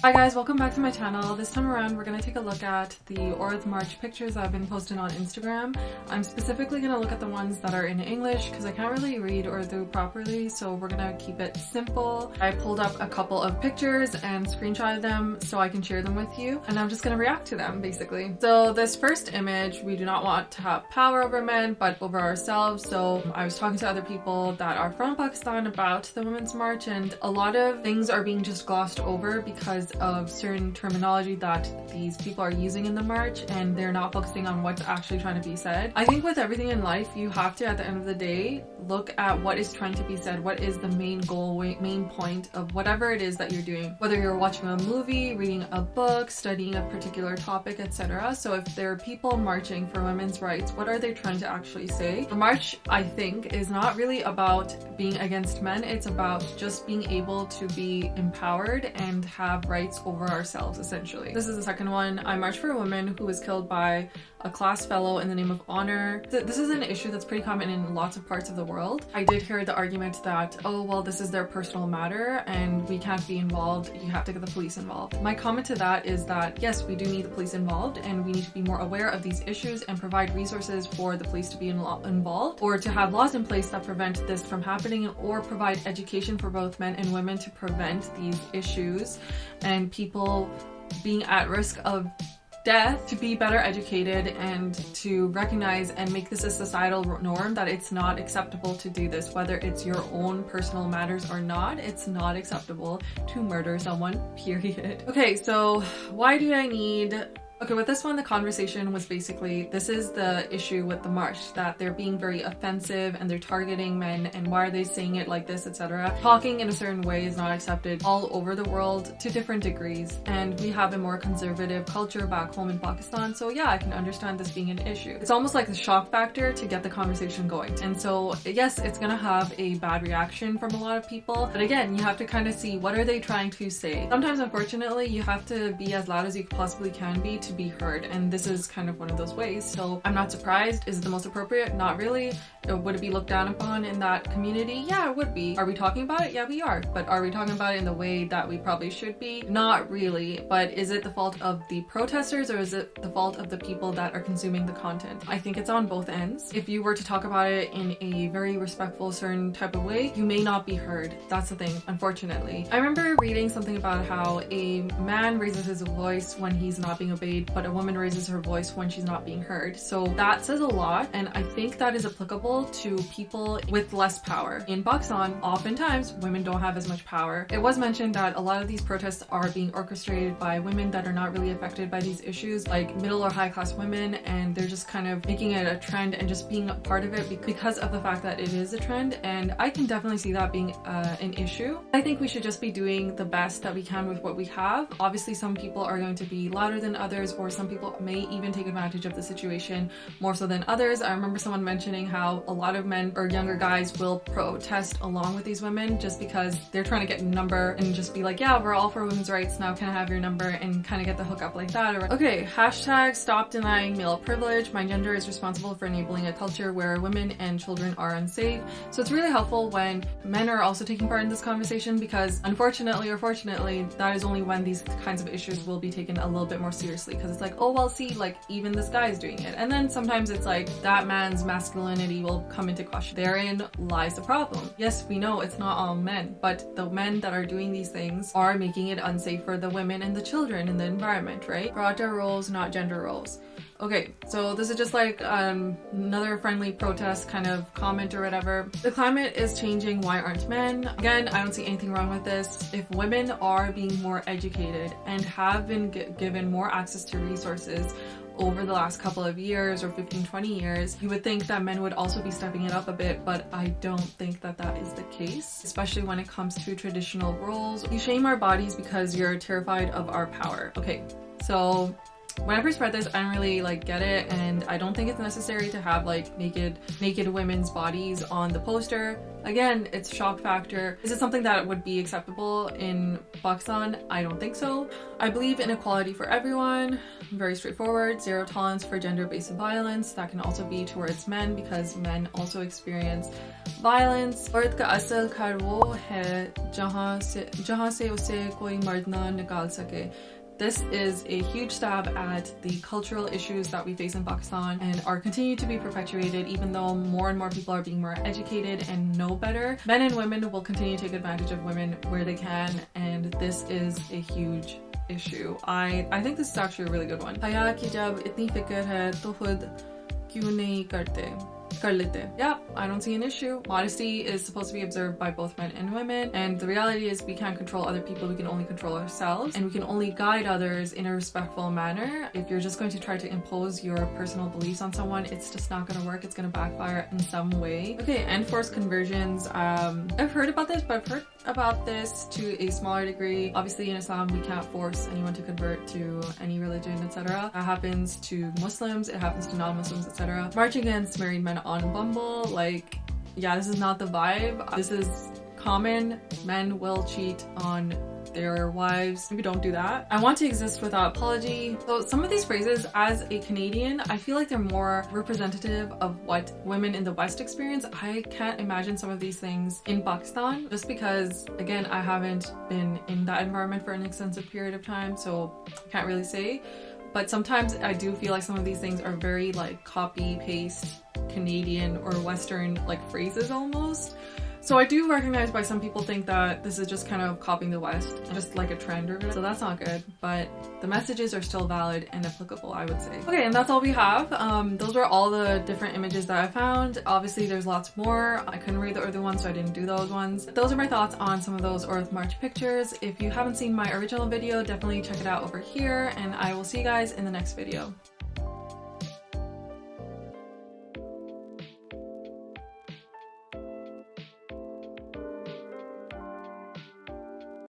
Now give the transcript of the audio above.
Hi guys, welcome back to my channel. This time around we're going to take a look at the Aurat March pictures that I've been posting on Instagram. I'm specifically going to look at the ones that are in English because I can't really read Urdu properly, so we're going to keep it simple. I pulled up a couple of pictures and screenshotted them so I can share them with you, and I'm just going to react to them basically. So this first image, we do not want to have power over men but over ourselves. So I was talking to other people that are from Pakistan about the Women's March, and a lot of things are being just glossed over because of certain terminology that these people are using in the march, and they're not focusing on what's actually trying to be said. I think with everything in life, you have to, at the end of the day, look at what is trying to be said, what is the main goal, main point of whatever it is that you're doing. Whether you're watching a movie, reading a book, studying a particular topic, etc. So if there are people marching for women's rights, what are they trying to actually say? The march, I think, is not really about being against men. It's about just being able to be empowered and have rights over ourselves, essentially. This is the second one. I marched for a woman who was killed by a class fellow in the name of honor. This is an issue that's pretty common in lots of parts of the world. I did hear the argument that, oh, well, this is their personal matter and we can't be involved. You have to get the police involved. My comment to that is that, yes, we do need the police involved, and we need to be more aware of these issues and provide resources for the police to be involved, or to have laws in place that prevent this from happening, or provide education for both men and women to prevent these issues and people being at risk of death, to be better educated and to recognize and make this a societal norm that it's not acceptable to do this. Whether it's your own personal matters or not, it's not acceptable to murder someone, period. Okay, so why do I need... Okay, with this one, the conversation was basically, this is the issue with the march, that they're being very offensive and they're targeting men, and why are they saying it like this, etc. Talking in a certain way is not accepted all over the world to different degrees, and we have a more conservative culture back home in Pakistan, so yeah, I can understand this being an issue. It's almost like a shock factor to get the conversation going, and so yes, it's gonna have a bad reaction from a lot of people, but again, you have to kind of see what are they trying to say. Sometimes, unfortunately, you have to be as loud as you possibly can be to be heard, and this is kind of one of those ways. So I'm not surprised. Is it the most appropriate? Not really. Would it be looked down upon in that community? Yeah, it would be. Are we talking about it? Yeah, we are. But are we talking about it in the way that we probably should be? Not really. But is it the fault of the protesters, or is it the fault of the people that are consuming the content? I think it's on both ends. If you were to talk about it in a very respectful, certain type of way, you may not be heard. That's the thing, unfortunately. I remember reading something about how a man raises his voice when he's not being obeyed, but a woman raises her voice when she's not being heard. So that says a lot, and I think that is applicable to people with less power. In Pakistan, oftentimes women don't have as much power. It was mentioned that a lot of these protests are being orchestrated by women that are not really affected by these issues, like middle or high class women, and they're just kind of making it a trend and just being a part of it because of the fact that it is a trend, and I can definitely see that being an issue. I think we should just be doing the best that we can with what we have. Obviously, some people are going to be louder than others, or some people may even take advantage of the situation more so than others. I remember someone mentioning how a lot of men or younger guys will protest along with these women just because they're trying to get a number and just be like, yeah, we're all for women's rights, now can I have your number, and kind of get the hook up like that. Or, okay, hashtag stop denying male privilege. My gender is responsible for enabling a culture where women and children are unsafe. So it's really helpful when men are also taking part in this conversation, because unfortunately or fortunately, that is only when these kinds of issues will be taken a little bit more seriously, because it's like, oh well, see, like even this guy is doing it, and then sometimes it's like that man's masculinity will come into question. Therein lies the problem. Yes, we know it's not all men, but the men that are doing these things are making it unsafe for the women and the children in the environment, right? Rata roles, not gender roles. Okay, so this is just like another friendly protest kind of comment or whatever. The climate is changing, why aren't men? Again, I don't see anything wrong with this. If women are being more educated and have been given more access to resources over the last couple of years, or 15-20 years, you would think that men would also be stepping it up a bit, but I don't think that that is the case, especially when it comes to traditional roles. You shame our bodies because you're terrified of our power. Okay, so when I first read this, I didn't really like get it, and I don't think it's necessary to have like naked women's bodies on the poster. Again, it's shock factor. Is it something that would be acceptable in Pakistan? I don't think so. I believe in equality for everyone. Very straightforward. Zero tolerance for gender-based violence. That can also be towards men because men also experience violence. औरत का असल घर वो है जहाँ से उसे कोई मर्द ना निकाल सके. This is a huge stab at the cultural issues that we face in Pakistan and are continued to be perpetuated even though more and more people are being more educated and know better. Men and women will continue to take advantage of women where they can, and this is a huge issue. I think this is actually a really good one. हया की जब इतनी फिक्र है तो खुद क्यों नहीं करते? Yeah, I don't see an issue. Modesty is supposed to be observed by both men and women, and the reality is we can't control other people, we can only control ourselves, and we can only guide others in a respectful manner. If you're just going to try to impose your personal beliefs on someone, it's just not going to work. It's going to backfire in some way. Okay, enforced conversions. I've heard about this, but I've heard about this to a smaller degree. Obviously in Islam we can't force anyone to convert to any religion, etc. That happens to Muslims, it happens to non-Muslims, etc. March against married men on Bumble, like, yeah, this is not the vibe. This is common. Men will cheat on their wives. Maybe don't do that. I want to exist without apology. So some of these phrases, as a Canadian, I feel like they're more representative of what women in the West experience. I can't imagine some of these things in Pakistan just because, again, I haven't been in that environment for an extensive period of time, so I can't really say. But sometimes I do feel like some of these things are very like copy paste Canadian or Western like phrases almost. So I do recognize why some people think that this is just kind of copying the West, just like a trend or whatever. So that's not good, but the messages are still valid and applicable, I would say. Okay, and that's all we have. Those were all the different images that I found. Obviously there's lots more. I couldn't read the Urdu ones, so I didn't do those ones. But those are my thoughts on some of those Aurat March pictures. If you haven't seen my original video, definitely check it out over here, and I will see you guys in the next video.